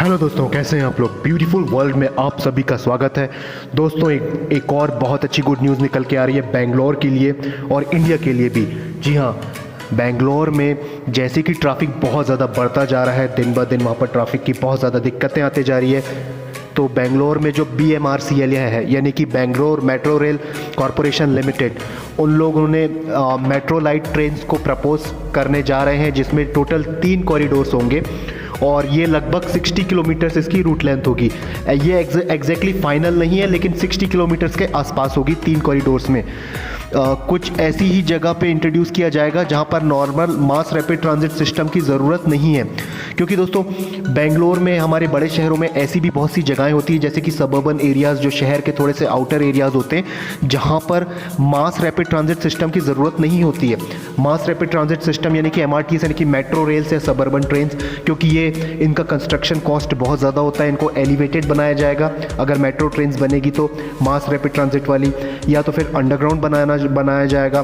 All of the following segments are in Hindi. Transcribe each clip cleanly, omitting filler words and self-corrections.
हेलो दोस्तों, कैसे हैं आप लोग। ब्यूटीफुल वर्ल्ड में आप सभी का स्वागत है। दोस्तों एक और बहुत अच्छी गुड न्यूज़ निकल के आ रही है बेंगलोर के लिए और इंडिया के लिए भी। जी हाँ, बेंगलोर में जैसे कि ट्रैफिक बहुत ज़्यादा बढ़ता जा रहा है, दिन ब दिन वहाँ पर ट्रैफिक की बहुत ज़्यादा दिक्कतें आती जा रही है। तो बेंगलोर में जो BMRCL है, यानी कि Bangalore metro rail corporation limited, उन लोगों ने मेट्रो लाइट ट्रेन्स को प्रपोज करने जा रहे हैं, जिसमें टोटल 3 कॉरिडोर्स होंगे और ये लगभग 60 किलोमीटर्स इसकी रूट लेंथ होगी। ये एग्जैक्टली फाइनल नहीं है, लेकिन 60 किलोमीटर्स के आसपास होगी 3 कॉरिडोर्स में। कुछ ऐसी ही जगह पे इंट्रोड्यूस किया जाएगा जहाँ पर normal mass rapid transit system की ज़रूरत नहीं है, क्योंकि दोस्तों बेंगलोर में, हमारे बड़े शहरों में ऐसी भी बहुत सी जगहें होती हैं, जैसे कि सबर्बन एरियाज़, जो शहर के थोड़े से आउटर एरियाज़ होते हैं, जहाँ पर मास रैपिड ट्रांजिट सिस्टम की ज़रूरत नहीं होती है। मास रैपिड ट्रांजिट सिस्टम यानी कि MRTS, यानी कि मेट्रो रेल्स या सबर्बन ट्रेन्स, क्योंकि ये इनका कंस्ट्रक्शन कॉस्ट बहुत ज़्यादा होता है, इनको एलिवेटेड बनाया जाएगा। अगर मेट्रो ट्रेन्स बनेगी तो मास रैपिड ट्रांजिट वाली, या तो फिर अंडरग्राउंड बनाया जाएगा।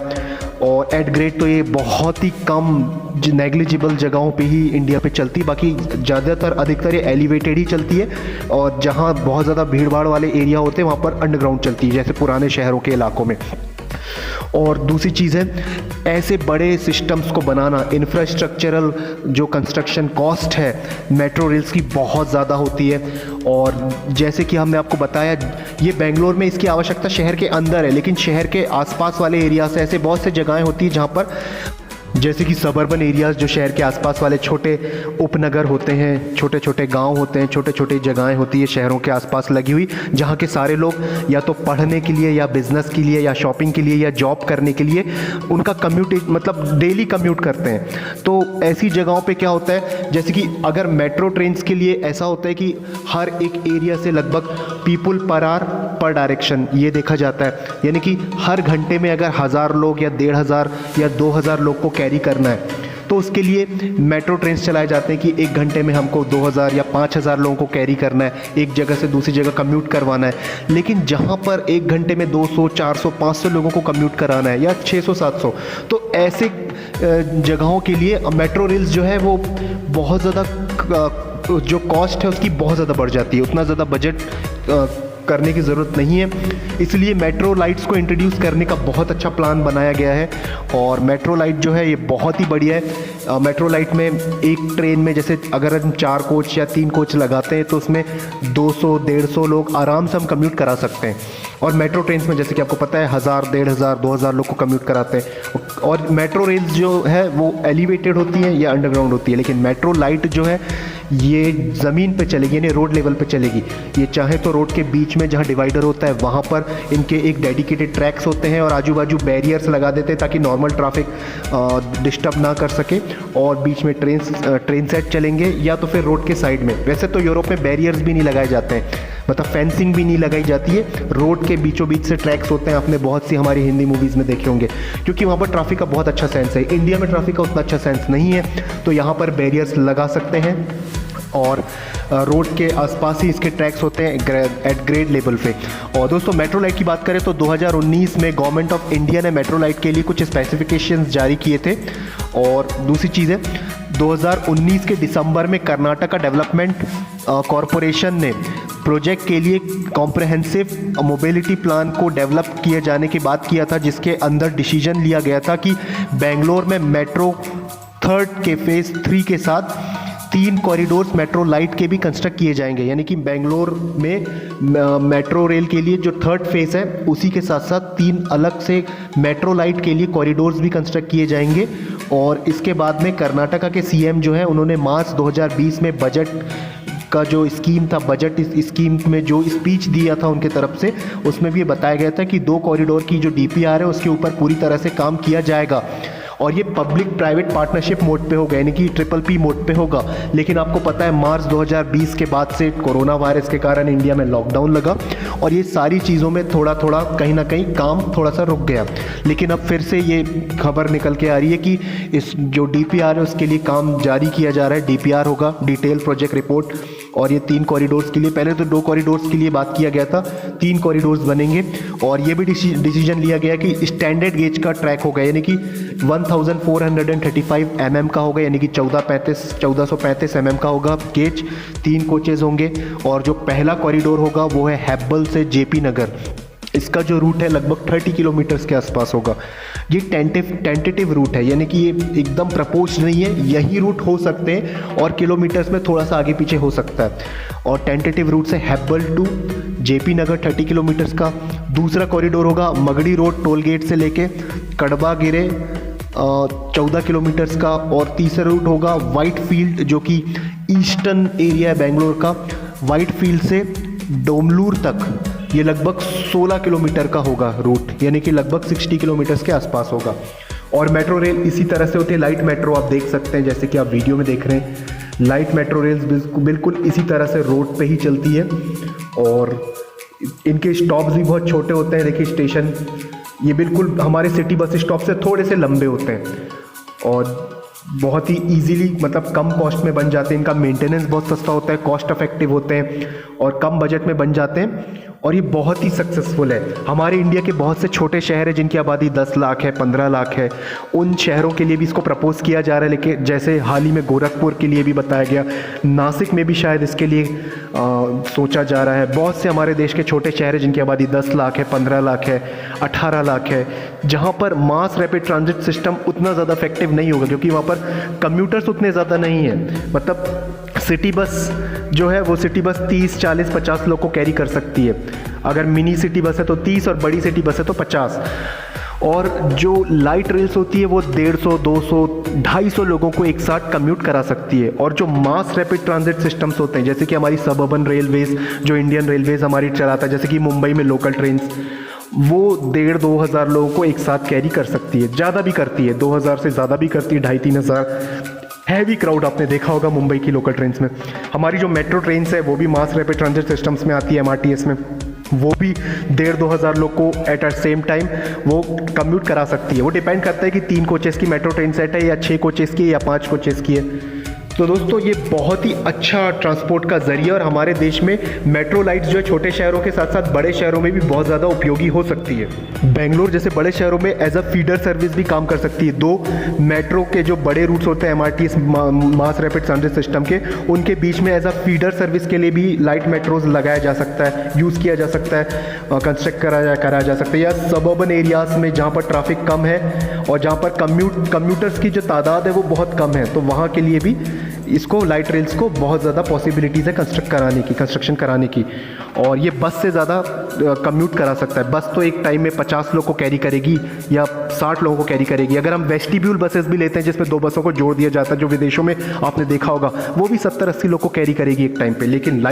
और एट ग्रेड तो ये बहुत ही कम नेग्लिजिबल जगहों पे ही इंडिया पे चलती, बाकी ज़्यादातर अधिकतर ये एलिवेटेड ही चलती है। और जहाँ बहुत ज़्यादा भीड़ भाड़ वाले एरिया होते हैं वहाँ पर अंडरग्राउंड चलती है, जैसे पुराने शहरों के इलाकों में। और दूसरी चीज़ है, ऐसे बड़े सिस्टम्स को बनाना, इंफ्रास्ट्रक्चरल जो कंस्ट्रक्शन कॉस्ट है मेट्रो रेल्स की बहुत ज़्यादा होती है। और जैसे कि हमने आपको बताया, ये बेंगलोर में इसकी आवश्यकता शहर के अंदर है, लेकिन शहर के आसपास वाले एरिया से ऐसे बहुत से जगहें होती हैं जहाँ पर, जैसे कि सबर्बन एरियाज़, जो शहर के आसपास वाले छोटे उपनगर होते हैं, छोटे छोटे गांव होते हैं, छोटे छोटे जगहें होती है शहरों के आसपास लगी हुई, जहां के सारे लोग या तो पढ़ने के लिए या बिज़नेस के लिए या शॉपिंग के लिए या जॉब करने के लिए उनका कम्यूट, मतलब डेली कम्यूट करते हैं। तो ऐसी जगहों पे क्या होता है, जैसे कि अगर मेट्रो ट्रेन्स के लिए ऐसा होता है कि हर एक एरिया से लगभग पीपल पर आवर पर डायरेक्शन ये देखा जाता है, यानी कि हर घंटे में अगर 1000 लोग या 1500 या 2000 लोग को कैरी करना है, तो उसके लिए मेट्रो ट्रेन्स चलाए जाते हैं कि एक घंटे में हमको 2000 या 5000 लोगों को कैरी करना है, एक जगह से दूसरी जगह कम्यूट करवाना है। लेकिन जहाँ पर एक घंटे में 200, 400, 500 लोगों को कम्यूट कराना है, या 600, 700, तो ऐसे जगहों के लिए मेट्रो रेल्स जो है वो बहुत ज़्यादा, जो कॉस्ट है उसकी बहुत ज़्यादा बढ़ जाती है, उतना ज़्यादा बजट करने की ज़रूरत नहीं है। इसलिए मेट्रो लाइट्स को इंट्रोड्यूस करने का बहुत अच्छा प्लान बनाया गया है। और मेट्रो लाइट जो है ये बहुत ही बढ़िया है। मेट्रो लाइट में एक ट्रेन में, जैसे अगर हम 4 कोच या 3 कोच लगाते हैं, तो उसमें 200, 150 लोग आराम से हम कम्यूट करा सकते हैं। और मेट्रो ट्रेन्स में, जैसे कि आपको पता है, 1000, 1500, 2000 लोग को कम्यूट कराते हैं। और मेट्रो रेल्स जो है वो एलिवेटेड होती हैं या अंडरग्राउंड होती है, लेकिन मेट्रो लाइट जो है ये ज़मीन पे चलेगी, यानी रोड लेवल पे चलेगी। ये चाहे तो रोड के बीच में जहाँ डिवाइडर होता है वहाँ पर इनके एक डेडिकेटेड ट्रैक्स होते हैं और आजू बाजू बैरियर्स लगा देते हैं, ताकि नॉर्मल ट्रैफिक डिस्टर्ब ना कर सके। और बीच में ट्रेन सेट चलेंगे, या तो फिर रोड के साइड में। वैसे तो यूरोप में बैरियर्स भी नहीं लगाए जाते हैं, मतलब फेंसिंग भी नहीं लगाई जाती है, रोड के बीचों बीच से ट्रैक्स होते हैं। आपने बहुत सी हमारी हिंदी मूवीज़ में देखे होंगे, क्योंकि वहाँ पर ट्रैफिक का बहुत अच्छा सेंस है। इंडिया में ट्रैफिक का उतना अच्छा सेंस नहीं है, तो यहाँ पर बैरियर्स लगा सकते हैं। और रोड के आसपास ही इसके ट्रैक्स होते हैं एट ग्रेड लेवल पे। और दोस्तों मेट्रो लाइट की बात करें तो 2019 में गवर्नमेंट ऑफ इंडिया ने मेट्रो लाइट के लिए कुछ स्पेसिफिकेशंस जारी किए थे। और दूसरी चीज़ है, 2019 के दिसंबर में कर्नाटका डेवलपमेंट कॉरपोरेशन ने प्रोजेक्ट के लिए कॉम्प्रहेंसिव मोबिलिटी प्लान को डेवलप किए जाने की बात किया था, जिसके अंदर डिसीजन लिया गया था कि बेंगलोर में मेट्रो 3rd के फेज़ 3 के साथ 3 कॉरिडोर्स मेट्रो लाइट के भी कंस्ट्रक्ट किए जाएंगे। यानी कि बेंगलोर में मेट्रो रेल के लिए जो 3rd फेज़ है, उसी के साथ साथ 3 अलग से मेट्रो लाइट के लिए कॉरिडोर्स भी कंस्ट्रक्ट किए जाएंगे। और इसके बाद में कर्नाटका के CM जो है, उन्होंने मार्च 2020 में बजट का जो स्कीम था, बजट स्कीम में जो स्पीच दिया था उनके तरफ से, उसमें भी बताया गया था कि 2 कॉरिडोर की जो DPR है उसके ऊपर पूरी तरह से काम किया जाएगा। और ये पब्लिक प्राइवेट पार्टनरशिप मोड पे होगा, यानी कि PPP मोड पे होगा। लेकिन आपको पता है मार्च 2020 के बाद से कोरोना वायरस के कारण इंडिया में लॉकडाउन लगा, और ये सारी चीज़ों में थोड़ा थोड़ा कहीं ना कहीं काम थोड़ा सा रुक गया। लेकिन अब फिर से ये खबर निकल के आ रही है कि इस जो DPR है उसके लिए काम जारी किया जा रहा है। DPR होगा, डिटेल प्रोजेक्ट रिपोर्ट, और ये 3 कॉरिडोर्स के लिए, पहले तो 2 कॉरिडोर्स के लिए बात किया गया था, 3 कॉरिडोर्स बनेंगे। और ये भी डिसीजन लिया गया कि स्टैंडर्ड गेज का ट्रैक होगा, यानी कि 1435 mm का होगा, यानी कि 1435 mm का होगा गेज। 3 कोचेज़ होंगे और जो पहला कॉरिडोर होगा वो है हैब्बल से जेपी नगर। इसका जो रूट है लगभग 30 किलोमीटर्स के आसपास होगा। ये टेंटेटिव रूट है, यानी कि ये एकदम प्रपोज नहीं है, यही रूट हो सकते हैं और किलोमीटर्स में थोड़ा सा आगे पीछे हो सकता है। और टेंटेटिव रूट से हैब्बल टू जेपी नगर 30 किलोमीटर्स का। दूसरा कॉरिडोर होगा मगड़ी रोड टोल गेट से लेके कड़बा गिरे 14 किलोमीटर्स का। और तीसरा रूट होगा वाइट फील्ड, जो कि ईस्टर्न एरिया है बेंगलोर का, वाइट फील्ड से डोमलूर तक, ये लगभग 16 किलोमीटर का होगा रूट, यानी कि लगभग 60 किलोमीटर्स के आसपास होगा। और मेट्रो रेल इसी तरह से होती है, लाइट मेट्रो आप देख सकते हैं जैसे कि आप वीडियो में देख रहे हैं। लाइट मेट्रो रेल्स बिल्कुल इसी तरह से रोड पे ही चलती है और इनके स्टॉप्स भी बहुत छोटे होते हैं। देखिए स्टेशन ये बिल्कुल हमारे सिटी बस स्टॉप से थोड़े से लंबे होते हैं और बहुत ही इजीली, मतलब कम कॉस्ट में बन जाते हैं। इनका मेंटेनेंस बहुत सस्ता होता है, कॉस्ट इफेक्टिव होते हैं और कम बजट में बन जाते हैं और ये बहुत ही सक्सेसफुल है। हमारे इंडिया के बहुत से छोटे शहर हैं जिनकी आबादी 10 लाख है, 15 लाख है, उन शहरों के लिए भी इसको प्रपोज किया जा रहा है। लेकिन जैसे हाल ही में गोरखपुर के लिए भी बताया गया, नासिक में भी शायद इसके लिए सोचा जा रहा है। बहुत से हमारे देश के छोटे शहर हैं जिनकी आबादी 10 लाख है, 15 लाख है, 18 लाख है, जहाँ पर मास रैपिड ट्रांजिट सिस्टम उतना ज़्यादा इफेक्टिव नहीं होगा क्योंकि वहाँ पर कम्यूटर्स उतने ज़्यादा नहीं हैं। मतलब सिटी बस जो है वो सिटी बस 30, 40, 50 लोग को कैरी कर सकती है। अगर मिनी सिटी बस है तो 30 और बड़ी सिटी बस है तो 50। और जो लाइट रेल्स होती है वो 150, 200, 250 लोगों को एक साथ कम्यूट करा सकती है। और जो मास रैपिड ट्रांजिट सिस्टम्स होते हैं जैसे कि हमारी सबअर्बन रेलवेज, जो इंडियन रेलवेज हमारी चलाता है, जैसे कि मुंबई में लोकल ट्रेन्स, वो 1,500-2 हज़ार लोगों को एक साथ कैरी कर सकती है। ज़्यादा भी करती है, 2,000 से ज़्यादा भी करती है, 2,500-3 हज़ार। हैवी क्राउड आपने देखा होगा मुंबई की लोकल ट्रेन्स में। हमारी जो मेट्रो ट्रेन्स है वो भी मास रैपिड ट्रांजिट सिस्टम्स में आती है, MRTS में, वो भी 1,500-2 हज़ार लोग को एट अ सेम टाइम वो कम्यूट करा सकती है। वो डिपेंड करता है कि 3 कोचेस की मेट्रो ट्रेन सेट है या 6 कोचेस की या 5 कोचेस की है। तो दोस्तों ये बहुत ही अच्छा ट्रांसपोर्ट का जरिया और हमारे देश में मेट्रो लाइट्स जो है छोटे शहरों के साथ साथ बड़े शहरों में भी बहुत ज़्यादा उपयोगी हो सकती है। बेंगलोर जैसे बड़े शहरों में एज अ फीडर सर्विस भी काम कर सकती है। 2 मेट्रो के जो बड़े रूट्स होते हैं MRTS mass rapid transit system के, उनके बीच में एज अ फीडर सर्विस के लिए भी लाइट मेट्रोज लगाया जा सकता है, यूज़ किया जा सकता है, कंस्ट्रक्ट करा जा सकता है। या सबअर्बन एरियाज़ में जहाँ पर ट्रैफिक कम है और जहाँ पर कम्यूटर्स की जो तादाद है वो बहुत कम है, तो वहाँ के लिए भी इसको लाइट रेल्स को बहुत ज़्यादा पॉसिबिलिटीज़ है कंस्ट्रक्शन कराने की। और ये बस से ज़्यादा कम्यूट करा सकता है। बस तो एक टाइम में 50 लोग को कैरी करेगी या 60 लोगों को कैरी करेगी। अगर हम वेस्टिब्यूल बसेस भी लेते हैं जिसमें 2 बसों को जोड़ दिया जाता है, जो विदेशों में आपने देखा होगा, वो भी 70-80 लोग को कैरी करेगी एक टाइम पे। लेकिन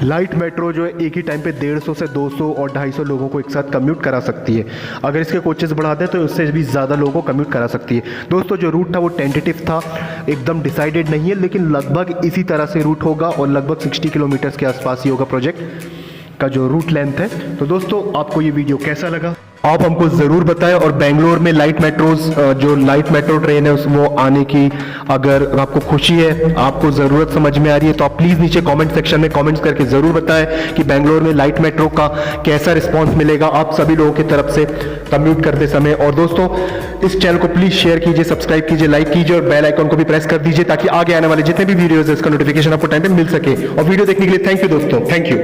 लाइट मेट्रो जो है एक ही टाइम पे 150 से 200 और 250 लोगों को एक साथ कम्यूट करा सकती है। अगर इसके कोचेस बढ़ा दें तो उससे भी ज़्यादा लोगों को कम्यूट करा सकती है। दोस्तों जो रूट था वो टेंटेटिव था, एकदम डिसाइडेड नहीं है, लेकिन लगभग इसी तरह से रूट होगा और लगभग 60 किलोमीटर्स के आसपास ही होगा प्रोजेक्ट का जो रूट लेंथ है। तो दोस्तों आपको ये वीडियो कैसा लगा आप हमको ज़रूर बताएं। और बेंगलोर में लाइट मेट्रो ट्रेन है वो आने की अगर आपको खुशी है, आपको ज़रूरत समझ में आ रही है, तो आप प्लीज़ नीचे कमेंट सेक्शन में कमेंट्स करके ज़रूर बताएं कि बेंगलोर में लाइट मेट्रो का कैसा रिस्पांस मिलेगा आप सभी लोगों की तरफ से कम्यूट करते समय। और दोस्तों इस चैनल को प्लीज़ शेयर कीजिए, सब्सक्राइब कीजिए, लाइक कीजिए और बेल आइकन को भी प्रेस कर दीजिए ताकि आगे आने वाले जितने भी वीडियोज़ है इसका नोटिफिकेशन आपको टाइम पे मिल सके। और वीडियो देखने के लिए थैंक यू दोस्तों, थैंक यू।